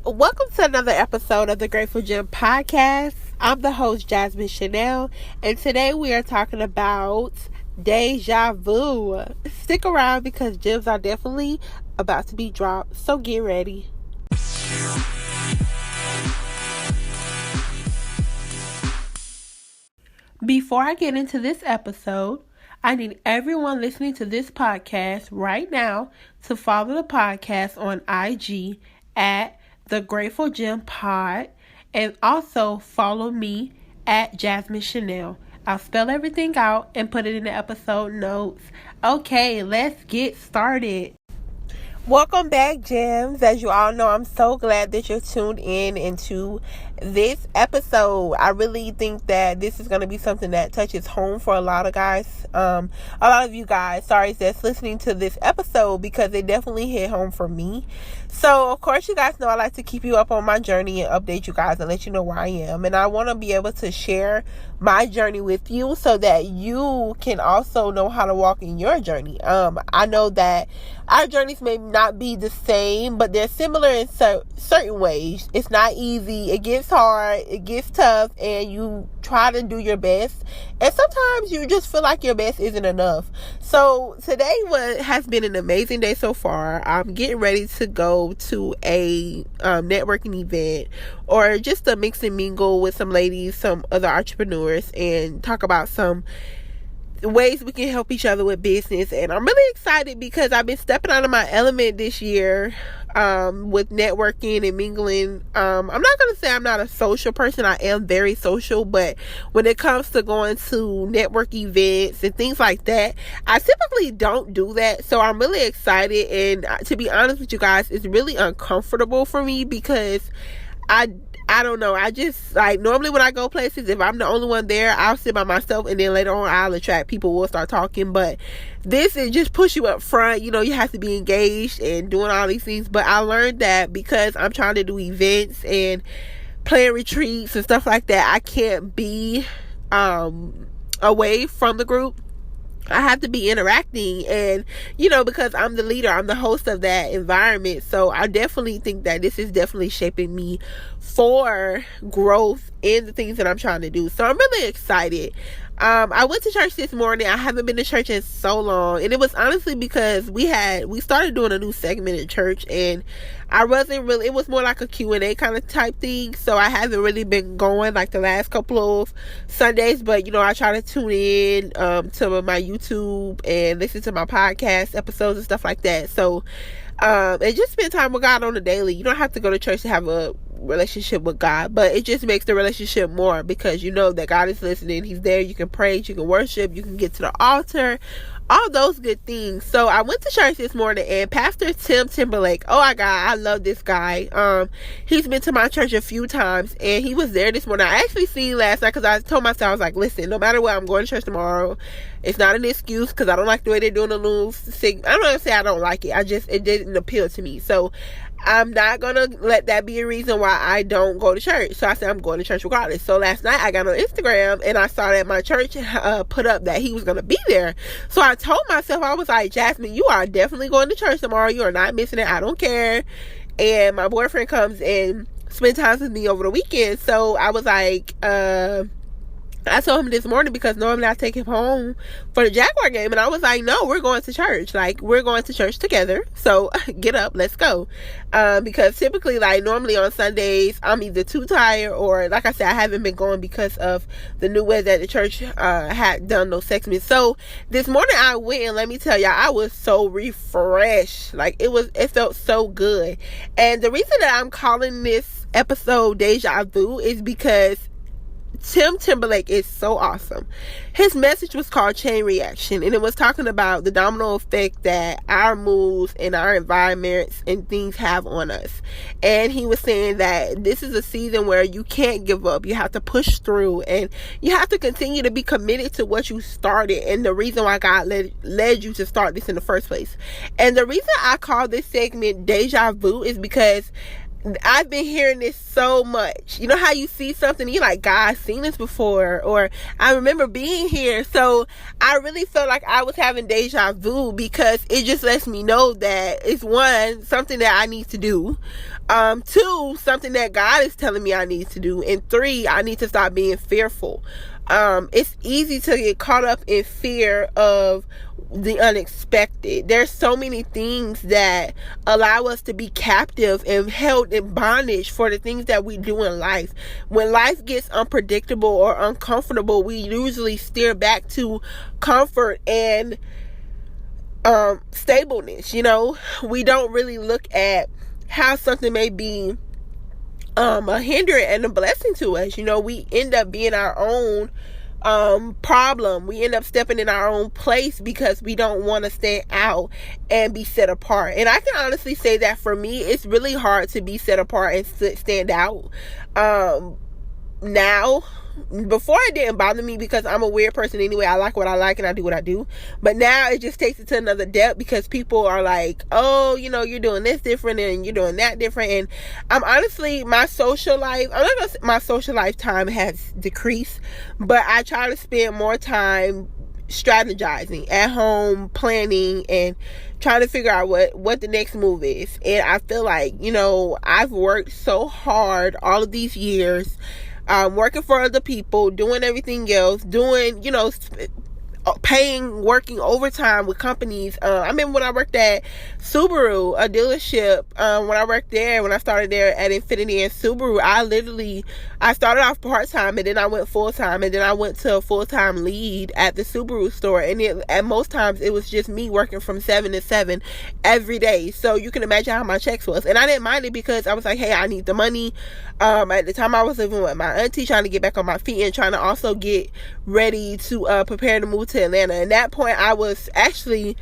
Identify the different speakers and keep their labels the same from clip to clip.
Speaker 1: Welcome to another episode of the Grateful Gem Podcast. I'm the host, Jasmine Shannelle, and today we are talking about Deja Vue. Stick around because gems are definitely about to be dropped, so get ready. Before I get into this episode, I need everyone listening to this podcast right now to follow the podcast on IG at The Grateful Gem Pod, and also follow me at Jasmine Shannelle. I'll spell everything out and put it in the episode notes. Okay, let's get started. Welcome back, Gems. As you all know, I'm so glad that you're tuned in into this episode. I really think that this is going to be something that touches home for a lot of guys. A lot of you guys, that's listening to this episode, because it definitely hit home for me. So, of course, you guys know I like to keep you up on my journey and update you guys and let you know where I am. And I want to be able to share my journey with you so that you can also know how to walk in your journey. I know that our journeys may not be the same, but they're similar in certain ways. It's not easy. It gets hard. It gets tough, and you try to do your best. And sometimes you just feel like your best isn't enough. So today has been an amazing day so far. I'm getting ready to go to a networking event, or just a mix and mingle with some ladies, some other entrepreneurs, and talk about some ways we can help each other with business. And I'm really excited because I've been stepping out of my element this year with networking and mingling. I'm not going to say I'm not a social person. I am very social, but when it comes to going to network events and things like that, I typically don't do that. So I'm really excited, and to be honest with you guys, it's really uncomfortable for me because I don't know. I just, normally when I go places, if I'm the only one there, I'll sit by myself, and then later on I'll attract people, will start talking. But this is just push you up front. You have to be engaged and doing all these things. But I learned that because I'm trying to do events and plan retreats and stuff like that, I can't be away from the group. I have to be interacting, and because I'm the leader, I'm the host of that environment. So I definitely think that this is definitely shaping me for growth in the things that I'm trying to do. So I'm really excited. I went to church this morning. I haven't been to church in so long, and it was honestly because we started doing a new segment in church, and it was more like a Q&A kind of type thing. So I haven't really been going like the last couple of Sundays, but I try to tune in to my YouTube and listen to my podcast episodes and stuff like that. So and just spend time with God on a daily. You don't have to go to church to have a relationship with God, but it just makes the relationship more, because you know that God is listening. He's there. You can praise, you can worship, you can get to the altar, all those good things. So I went to church this morning, and Pastor Tim Timberlake, oh my God, I love this guy. He's been to my church a few times, and he was there this morning. I actually seen last night, because I told myself, I was like, listen, no matter what, I'm going to church tomorrow. It's not an excuse, because I don't like the way they're doing the little signal. I'm not going to say I don't like it. It didn't appeal to me. So I'm not going to let that be a reason why I don't go to church. So I said I'm going to church regardless. So last night I got on Instagram, and I saw that my church put up that he was going to be there. So I told myself, I was like, Jasmine, you are definitely going to church tomorrow. You are not missing it. I don't care. And my boyfriend comes and spends time with me over the weekend. So I was like, I told him this morning, because normally I take him home for the Jaguar game, and I was like, no, we're going to church. We're going to church together. So get up, let's go. Because typically, normally on Sundays, I'm either too tired, or like I said, I haven't been going because of the new way that the church had done those segments. So this morning I went, and let me tell y'all, I was so refreshed. It felt so good. And the reason that I'm calling this episode Deja Vue is because Tim Timberlake is so awesome. His message was called Chain Reaction, and it was talking about the domino effect that our moves and our environments and things have on us. And he was saying that this is a season where you can't give up. You have to push through, and you have to continue to be committed to what you started, and the reason why God led you to start this in the first place. And the reason I call this segment Deja Vue is because I've been hearing this so much. You know how you see something and you're like, God, I've seen this before, or I remember being here. So I really felt like I was having deja vu, because it just lets me know that it's, one, something that I need to do, two, something that God is telling me I need to do, and three, I need to stop being fearful. It's easy to get caught up in fear of the unexpected. There's so many things that allow us to be captive and held in bondage for the things that we do in life. When life gets unpredictable or uncomfortable, we usually steer back to comfort and stableness. We don't really look at how something may be a hindrance and a blessing to us. We end up being our own problem. We end up stepping in our own place because we don't want to stand out and be set apart. And I can honestly say that for me, it's really hard to be set apart and stand out. Now, before it didn't bother me because I'm a weird person anyway. I like what I like and I do what I do. But now it just takes it to another depth, because people are like, oh, you're doing this different and you're doing that different. And I'm honestly, my social life, I'm not gonna say my social lifetime has decreased, but I try to spend more time strategizing at home, planning, and trying to figure out what the next move is. And I feel like, I've worked so hard all of these years, working for other people, doing everything else, doing, working overtime with companies. I remember when I worked at Subaru, a dealership, when I started there at Infiniti and Subaru, I started off part-time, and then I went full-time, and then I went to a full-time lead at the Subaru store, and at most times it was just me working from 7 to 7 every day. So you can imagine how my checks was, and I didn't mind it because I was like, hey, I need the money. At the time I was living with my auntie, trying to get back on my feet and trying to also get ready to prepare to move to Atlanta. At that point, I was actually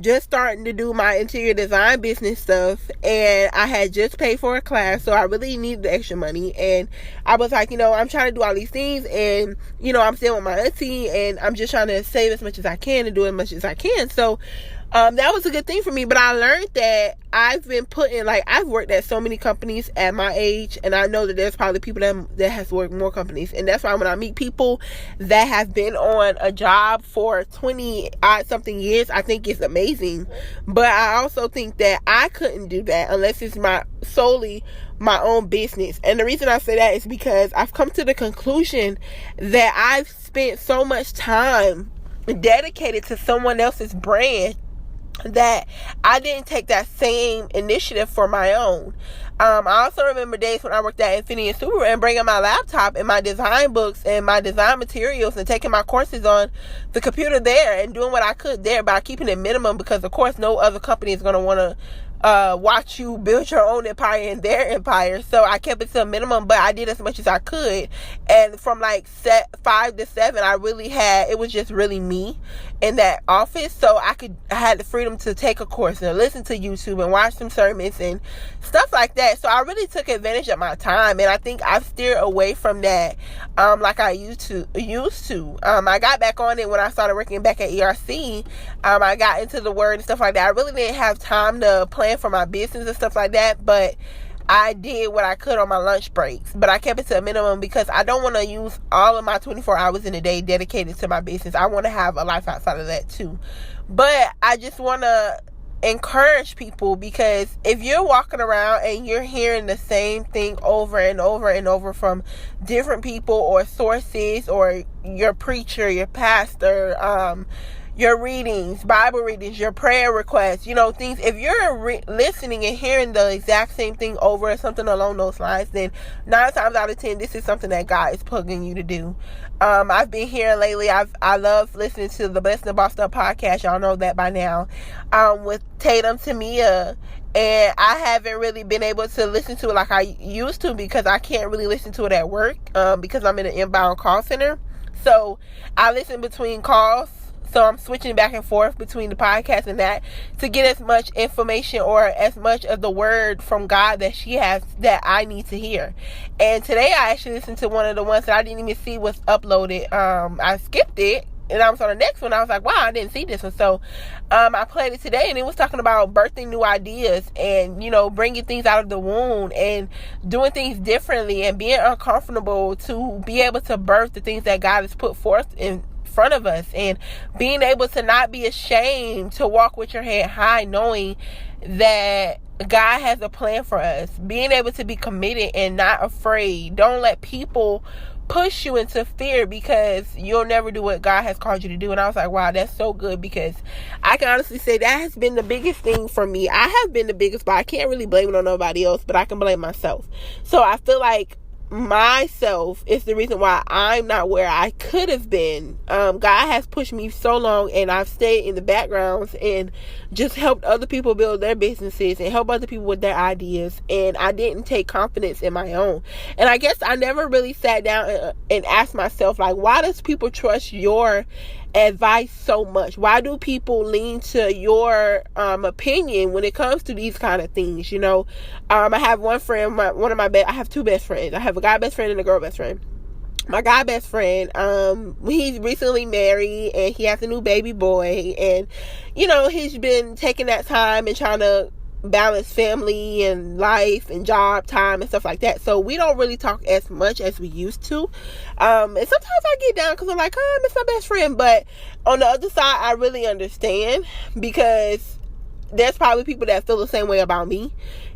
Speaker 1: just starting to do my interior design business stuff, and I had just paid for a class, so I really needed the extra money. And I was like, I'm trying to do all these things, and I'm staying with my auntie, and I'm just trying to save as much as I can and do as much as I can. So that was a good thing for me. But I learned that I've worked at so many companies at my age, and I know that there's probably people that has worked more companies. And that's why when I meet people that have been on a job for 20 odd something years, I think it's amazing. But I also think that I couldn't do that unless it's solely my own business. And the reason I say that is because I've come to the conclusion that I've spent so much time dedicated to someone else's brand that I didn't take that same initiative for my own. I also remember days when I worked at Infiniti and Subaru and bringing my laptop and my design books and my design materials and taking my courses on the computer there and doing what I could there by keeping it minimum, because of course no other company is going to want to watch you build your own empire and their empire. So I kept it to a minimum, but I did as much as I could. And from 5 to 7, it was just really me in that office. So I had the freedom to take a course and listen to YouTube and watch some sermons and stuff like that. So I really took advantage of my time, and I think I've steered away from that like I used to. I got back on it when I started working back at ERC. I got into the word and stuff like that. I really didn't have time to plan for my business and stuff like that, but I did what I could on my lunch breaks. But I kept it to a minimum because I don't want to use all of my 24 hours in a day dedicated to my business. I want to have a life outside of that too. But I just want to encourage people, because if you're walking around and you're hearing the same thing over and over and over from different people or sources, or your preacher, your pastor, your readings, Bible readings, your prayer requests, things. If you're listening and hearing the exact same thing over or something along those lines, then 9 times out of 10, this is something that God is plugging you to do. I've been hearing lately, I love listening to the Blessed and Bossed Up podcast. Y'all know that by now. With Tatum Tamia. And I haven't really been able to listen to it like I used to, because I can't really listen to it at work, because I'm in an inbound call center. So I listen between calls. So I'm switching back and forth between the podcast and that to get as much information or as much of the word from God that she has that I need to hear. And today I actually listened to one of the ones that I didn't even see was uploaded. I skipped it and I was on the next one. I was like, wow, I didn't see this one. So I played it today, and it was talking about birthing new ideas and, bringing things out of the womb and doing things differently and being uncomfortable to be able to birth the things that God has put forth in front of us, and being able to not be ashamed to walk with your head high, knowing that God has a plan for us, being able to be committed and not afraid. Don't let people push you into fear, because you'll never do what God has called you to do. And I was like, wow, that's so good, because I can honestly say that has been the biggest thing for me. I have been the biggest, but I can't really blame it on nobody else, but I can blame myself. So I feel like myself is the reason why I'm not where I could have been. God has pushed me so long, and I've stayed in the backgrounds and just helped other people build their businesses and help other people with their ideas, and I didn't take confidence in my own. And I guess I never really sat down and asked myself, like, why does people trust your advice so much? Why do people lean to your opinion when it comes to these kind of things? I have one friend, I have two best friends. I have a guy best friend and a girl best friend. My guy best friend, he's recently married, and he has a new baby boy, and he's been taking that time and trying to balance family and life and job time and stuff like that. So we don't really talk as much as we used to, and sometimes I get down because I'm like, oh, I miss my best friend. But on the other side, I really understand, because there's probably people that feel the same way about me,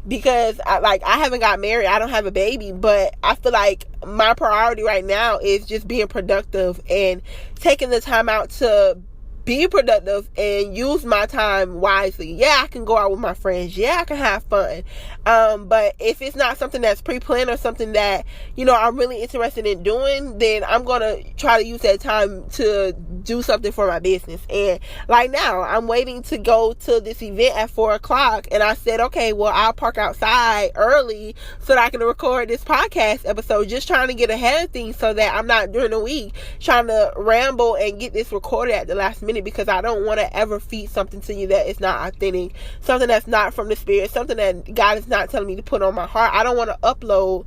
Speaker 1: because I haven't got married, I don't have a baby, but I feel like my priority right now is just being productive and taking the time out to be productive and use my time wisely. Yeah, I can go out with my friends. Yeah, I can have fun. But if it's not something that's pre-planned or something that, I'm really interested in doing, then I'm going to try to use that time to do something for my business. And like now, I'm waiting to go to this event at 4:00, and I said, okay, well, I'll park outside early so that I can record this podcast episode, just trying to get ahead of things so that I'm not during the week trying to ramble and get this recorded at the last minute, because I don't want to ever feed something to you that is not authentic, something that's not from the Spirit, something that God is not telling me to put on my heart. I don't want to upload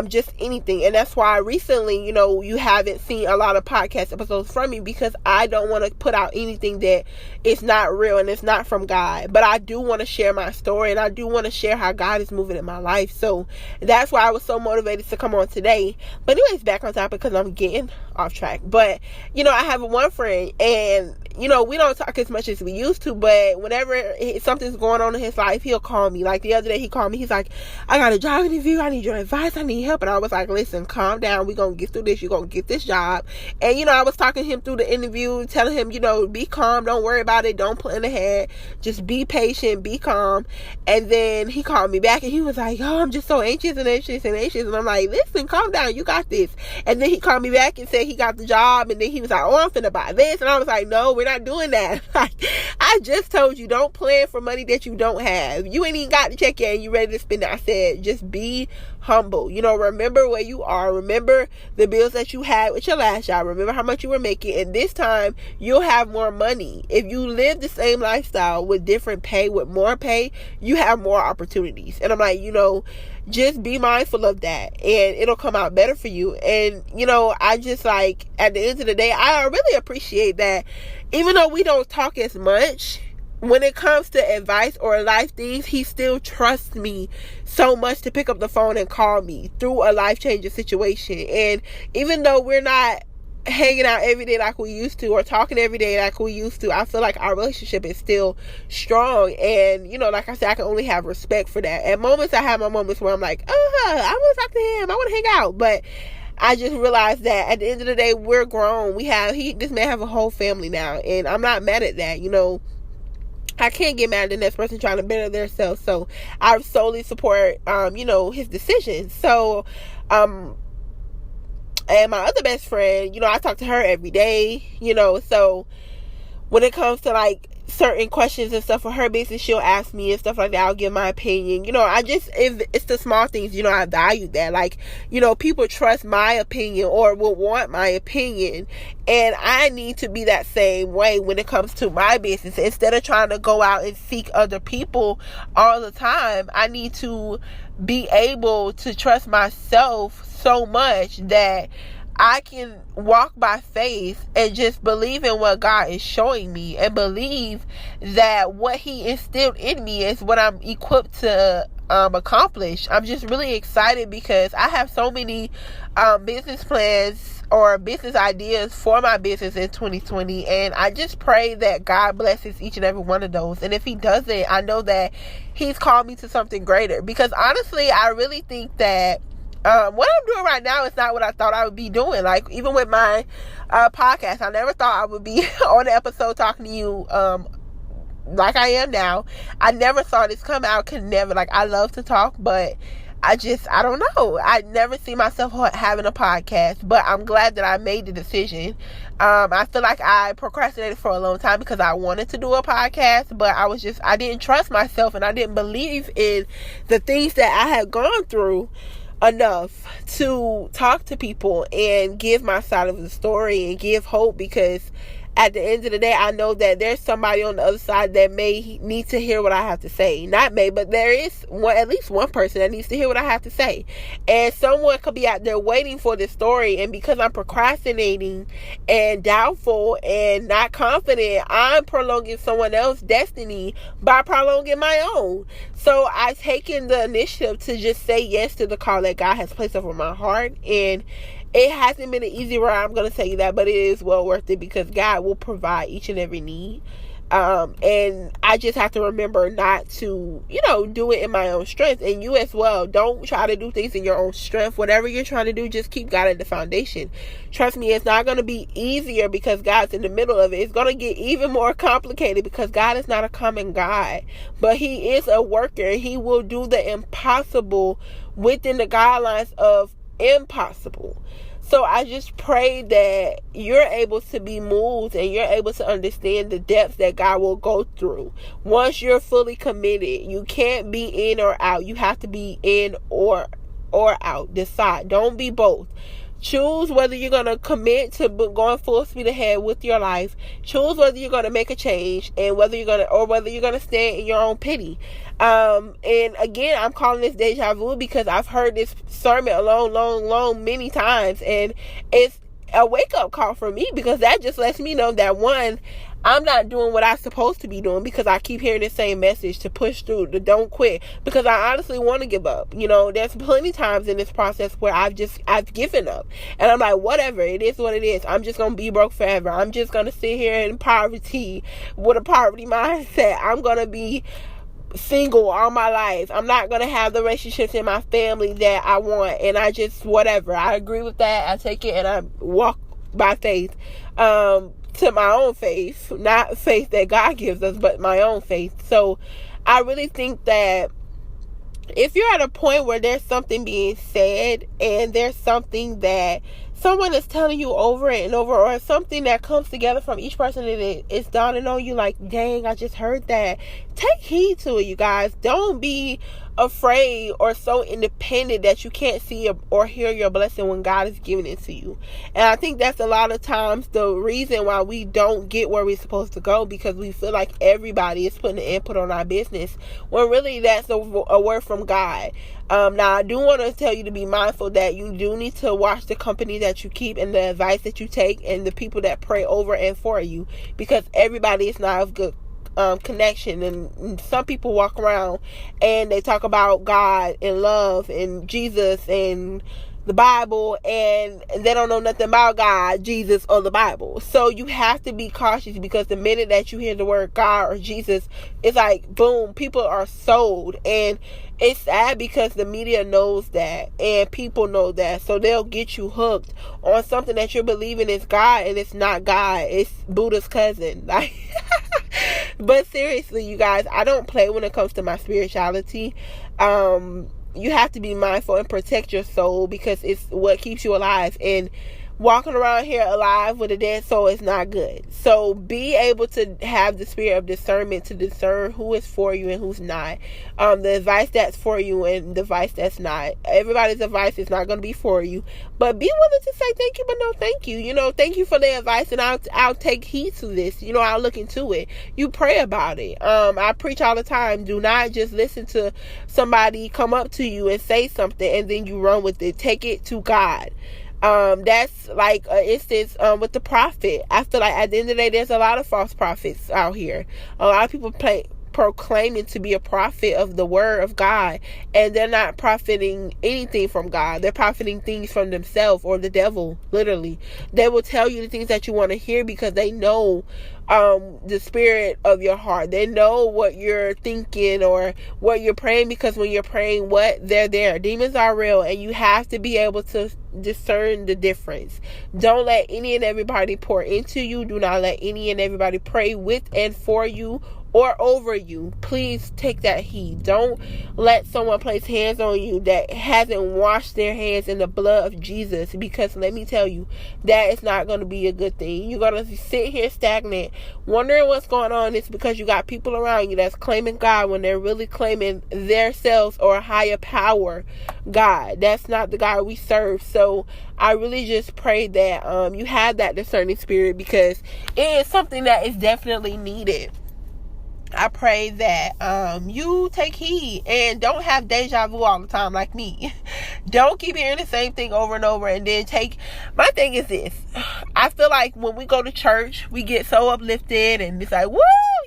Speaker 1: just anything. And that's why recently, you haven't seen a lot of podcast episodes from me, because I don't want to put out anything that is not real and it's not from God. But I do want to share my story, and I do want to share how God is moving in my life. So that's why I was so motivated to come on today. But anyways, back on topic, because I'm getting off track. But I have one friend, and we don't talk as much as we used to, but whenever something's going on in his life, he'll call me. Like the other day, he called me. He's like, I got a job interview. I need your advice. I need help. And I was like, listen, calm down. We're going to get through this. You're going to get this job. And, I was talking to him through the interview, telling him, be calm. Don't worry about it. Don't plan ahead. Just be patient. Be calm. And then he called me back, and he was like, oh, I'm just so anxious and anxious and anxious. And I'm like, listen, calm down. You got this. And then he called me back and said he got the job. And then he was like, oh, I'm finna buy this. And I was like, no, we're not doing that. I just told you, don't plan for money that you don't have. You ain't even got the check yet and you ready to spend it. I said, just be humble. Remember where you are. Remember the bills that you had with your last job. Remember how much you were making. And this time, you'll have more money. If you live the same lifestyle with different pay, with more pay, you have more opportunities. And I'm like, just be mindful of that, and it'll come out better for you. And I just, like, at the end of the day, I really appreciate that, even though we don't talk as much when it comes to advice or life things, he still trusts me so much to pick up the phone and call me through a life-changing situation. And even though we're not hanging out every day like we used to, or talking every day like we used to, I feel like our relationship is still strong. And like I said, I can only have respect for that. At moments, I have my moments where I'm like, I want to talk to him, I want to hang out. But I just realized that at the end of the day, we're grown. This man have a whole family now, and I'm not mad at that. I can't get mad at the next person trying to better themselves. So I solely support his decisions. So and my other best friend, I talk to her every day, so when it comes to, like, certain questions and stuff for her business, she'll ask me and stuff like that. I'll give my opinion. If it's the small things, I value that. Like, people trust my opinion or will want my opinion. And I need to be that same way when it comes to my business. Instead of trying to go out and seek other people all the time, I need to be able to trust myself so much that I can walk by faith and just believe in what God is showing me, and believe that what He instilled in me is what I'm equipped to accomplish. I'm just really excited because I have so many business plans or business ideas for my business in 2020, and I just pray that God blesses each and every one of those. And if He doesn't, I know that He's called me to something greater, because honestly, I really think that what I'm doing right now is not what I thought I would be doing. Like, even with my podcast, I never thought I would be on the episode talking to you like I am now. I never saw this come out. Could never. Like, I love to talk, but I don't know. I never see myself having a podcast, but I'm glad that I made the decision. I feel like I procrastinated for a long time because I wanted to do a podcast, but I didn't trust myself, and I didn't believe in the things that I had gone through enough to talk to people and give my side of the story and give hope, because at the end of the day, I know that there's somebody on the other side that may need to hear what I have to say. Not may, but there is at least one person that needs to hear what I have to say. And someone could be out there waiting for this story, and because I'm procrastinating and doubtful and not confident, I'm prolonging someone else's destiny by prolonging my own. So I've taken the initiative to just say yes to the call that God has placed over my heart, and it hasn't been an easy ride, I'm going to tell you that, but it is well worth it, because God will provide each and every need. And I just have to remember not to, do it in my own strength. And you as well. Don't try to do things in your own strength. Whatever you're trying to do, just keep God at the foundation. Trust me, it's not going to be easier because God's in the middle of it. It's going to get even more complicated because God is not a common God, but He is a worker, and He will do the impossible within the guidelines of impossible. So I just pray that you're able to be moved and you're able to understand the depths that God will go through. Once you're fully committed, you can't be in or out. You have to be in or out. Decide. Don't be both. Choose whether you're going to commit to going full speed ahead with your life. Choose whether you're going to make a change, and whether you're going to stand in your own pity. And again, I'm calling this Deja Vue because I've heard this sermon long, many times, and it's a wake-up call for me, because that just lets me know that, one, I'm not doing what I'm supposed to be doing, because I keep hearing the same message to push through, to don't quit, because I honestly want to give up. There's plenty times in this process where I've given up, and I'm like, whatever, it is what it is. I'm just going to be broke forever. I'm just going to sit here in poverty with a poverty mindset. I'm going to be single all my life. I'm not going to have the relationships in my family that I want, and I just, whatever. I agree with that. I take it and I walk by faith. To my own faith, not faith that God gives us, but my own faith. So I really think that if you're at a point where there's something being said, and there's something that someone is telling you over and over, or something that comes together from each person, and it's dawning on you like, dang, I just heard that. Take heed to it, you guys. Don't be afraid or so independent that you can't see or hear your blessing when God is giving it to you. And I think that's a lot of times the reason why we don't get where we're supposed to go, because we feel like everybody is putting an input on our business, when really that's a word from God. Now, I do want to tell you to be mindful that you do need to watch the company that you keep and the advice that you take and the people that pray over and for you, because everybody is not of good connection. And some people walk around and they talk about God and love and Jesus and the Bible, and they don't know nothing about God, Jesus, or the Bible. So you have to be cautious, because the minute that you hear the word God or Jesus, it's like boom, people are sold. And it's sad because the media knows that and people know that, so they'll get you hooked on something that you're believing is God, and it's not God. It's Buddha's cousin. Like but seriously, you guys, I don't play when it comes to my spirituality. You have to be mindful and protect your soul, because it's what keeps you alive. And walking around here alive with a dead soul is not good. So be able to have the spirit of discernment to discern who is for you and who's not. The advice that's for you and the advice that's not. Everybody's advice is not going to be for you, but be willing to say thank you, but no thank you. Thank you for the advice, and I'll take heed to this. I'll look into it. You pray about it. I preach all the time. Do not just listen to somebody come up to you and say something and then you run with it. Take it to God. That's like an instance with the prophet. I feel like at the end of the day, there's a lot of false prophets out here. A lot of people proclaiming to be a prophet of the word of God, and they're not profiting anything from God. They're profiting things from themselves or the devil. Literally, they will tell you the things that you want to hear because they know the spirit of your heart. They know what you're thinking or what you're praying, because when you're praying, they're there. Demons are real, and you have to be able to discern the difference. Don't let any and everybody pour into you. Do not let any and everybody pray with and for you or over you. Please take that heed. Don't let someone place hands on you that hasn't washed their hands in the blood of Jesus, because let me tell you, that is not going to be a good thing. You're going to sit here stagnant, wondering what's going on. It's because you got people around you that's claiming God when they're really claiming their selves or a higher power God. That's not the God we serve. So I really just pray that you have that discerning spirit, because it is something that is definitely needed. I pray that you take heed and don't have deja vu all the time like me. Don't keep hearing the same thing over and over, and then my thing is this. I feel like when we go to church, we get so uplifted and it's like, woo,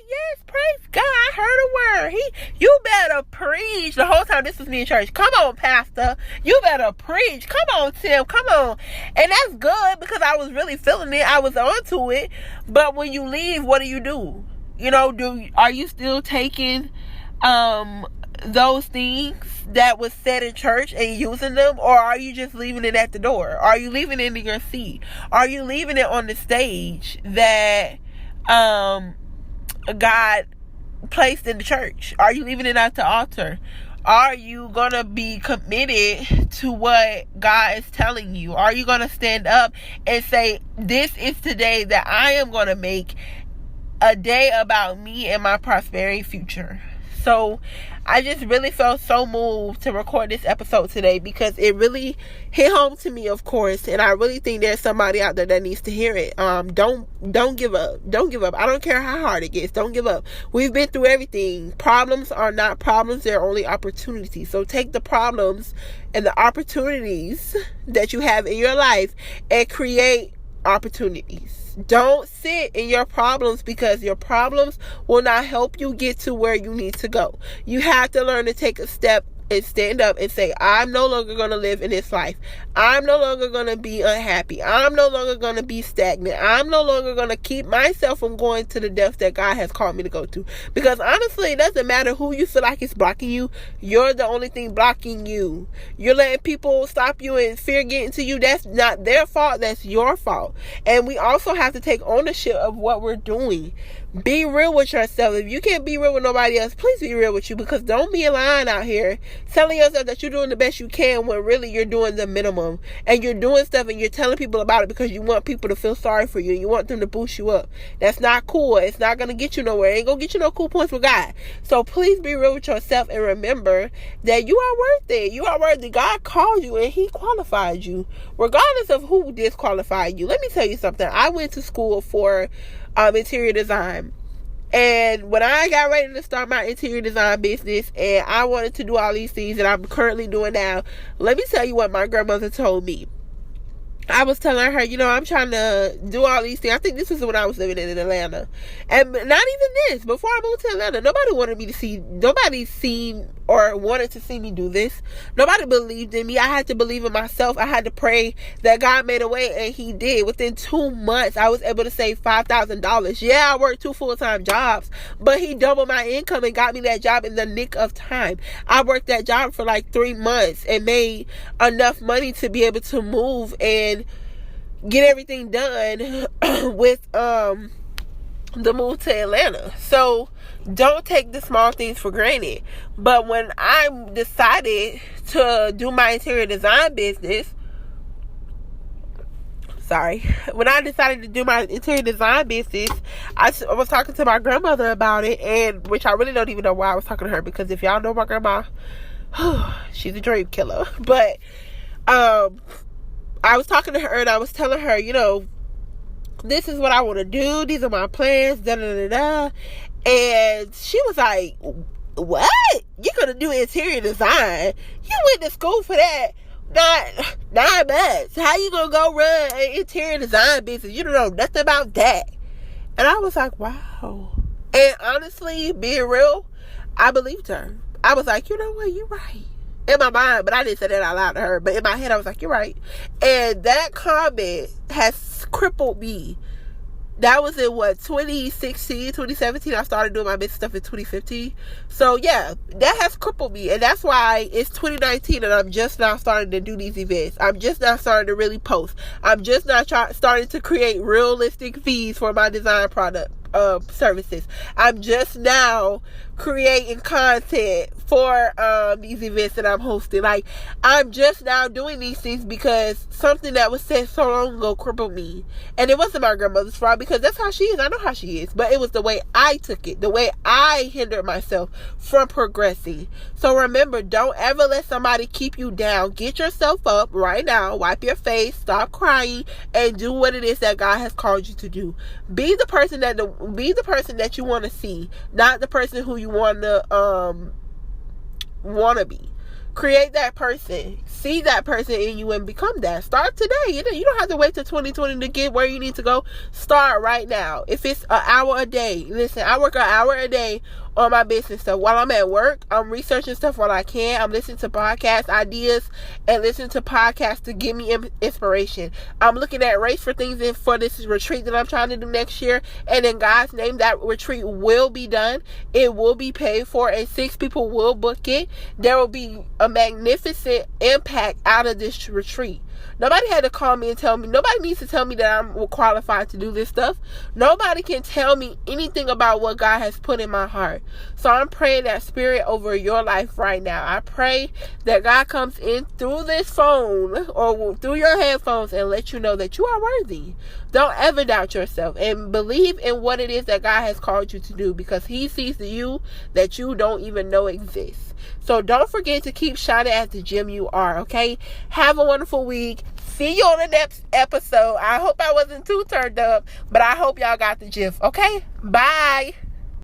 Speaker 1: yes, praise God, I heard a word. You better preach. The whole time this was me in church. Come on, pastor. You better preach. Come on, Tim. Come on. And that's good, because I was really feeling it. I was onto it. But when you leave, what do? You know, are you still taking those things that was said in church and using them, or are you just leaving it at the door? Are you leaving it in your seat? Are you leaving it on the stage that God placed in the church? Are you leaving it at the altar? Are you gonna be committed to what God is telling you? Are you gonna stand up and say, this is today that I am gonna make a day about me and my prosperity future? So I just really felt so moved to record this episode today, because it really hit home to me, of course, and I really think there's somebody out there that needs to hear it. Don't give up. Don't give up. I don't care how hard it gets. Don't give up. We've been through everything. Problems are not problems. They're only opportunities. So take the problems and the opportunities that you have in your life and create opportunities. Don't sit in your problems, because your problems will not help you get to where you need to go. You have to learn to take a step and stand up and say, I'm no longer going to live in this life. I'm no longer going to be unhappy. I'm no longer going to be stagnant. I'm no longer going to keep myself from going to the depths that God has called me to go to. Because honestly, it doesn't matter who you feel like is blocking you. You're the only thing blocking you. You're letting people stop you and fear getting to you. That's not their fault. That's your fault. And we also have to take ownership of what we're doing. Be real with yourself. If you can't be real with nobody else, please be real with you, because don't be lying out here telling yourself that you're doing the best you can when really you're doing the minimum, and you're doing stuff and you're telling people about it because you want people to feel sorry for you. You want them to boost you up. That's not cool. It's not going to get you nowhere. It ain't going to get you no cool points with God. So please be real with yourself and remember that you are worth it. You are worthy. God called you and He qualified you, regardless of who disqualified you. Let me tell you something. I went to school for interior design, and when I got ready to start my interior design business and I wanted to do all these things that I'm currently doing now, let me tell you what my grandmother told me. I was telling her, I'm trying to do all these things. I think this was when I was living in Atlanta. And not even this. Before I moved to Atlanta, nobody seen or wanted to see me do this. Nobody believed in me. I had to believe in myself. I had to pray that God made a way, and He did. Within 2 months, I was able to save $5,000. Yeah, I worked 2 full-time jobs, but He doubled my income and got me that job in the nick of time. I worked that job for like 3 months and made enough money to be able to move and get everything done with the move to Atlanta. So don't take the small things for granted. But when I decided to do my interior design business, when I decided to do my interior design business, I was talking to my grandmother about it, and which I really don't even know why I was talking to her, because if y'all know my grandma, she's a dream killer. But I was talking to her and I was telling her, this is what I want to do. These are my plans, da-da-da-da. And she was like, what? You're going to do interior design? You went to school for that? not 9 months. How you gonna go run an interior design business? You don't know nothing about that. And I was like, wow. And honestly, being real, I believed her. I was like, you know what, you're right. In my mind, but I didn't say that out loud to her. But in my head, I was like, you're right. And that comment has crippled me. That was in 2016, 2017. I started doing my business stuff in 2015. So yeah, that has crippled me. And that's why it's 2019 and I'm just now starting to do these events. I'm just now starting to really post. I'm just now starting to create realistic fees for my design product services. I'm just now creating content for these events that I'm hosting. Like, I'm just now doing these things because something that was said so long ago crippled me. And it wasn't my grandmother's fault, because that's how she is. I know how she is. But it was the way I took it, the way I hindered myself from progressing. So remember, don't ever let somebody keep you down. Get yourself up right now, wipe your face, stop crying, and do what it is that God has called you to do. Be the person that you want to see, not the person who you want to be. Create that person. See that person in you and become that. Start today. You don't have to wait till 2020 to get where you need to go. Start right now. If it's an hour a day. Listen, I work an hour a day on my business stuff. While I'm at work, I'm researching stuff while I can. I'm listening to podcast ideas and listening to podcasts to give me inspiration. I'm looking at rates for things for this retreat that I'm trying to do next year. And in God's name, that retreat will be done. It will be paid for, and 6 people will book it. There will be a magnificent impact out of this retreat. Nobody had to call me and tell me. Nobody needs to tell me that I'm qualified to do this stuff. Nobody can tell me anything about what God has put in my heart. So I'm praying that spirit over your life right now. I pray that God comes in through this phone or through your headphones and let you know that you are worthy. Don't ever doubt yourself, and believe in what it is that God has called you to do, because He sees the you that you don't even know exists. So don't forget to keep shining at the gym you are, okay? Have a wonderful week. See you on the next episode. I hope I wasn't too turned up, but I hope y'all got the gist, okay? Bye.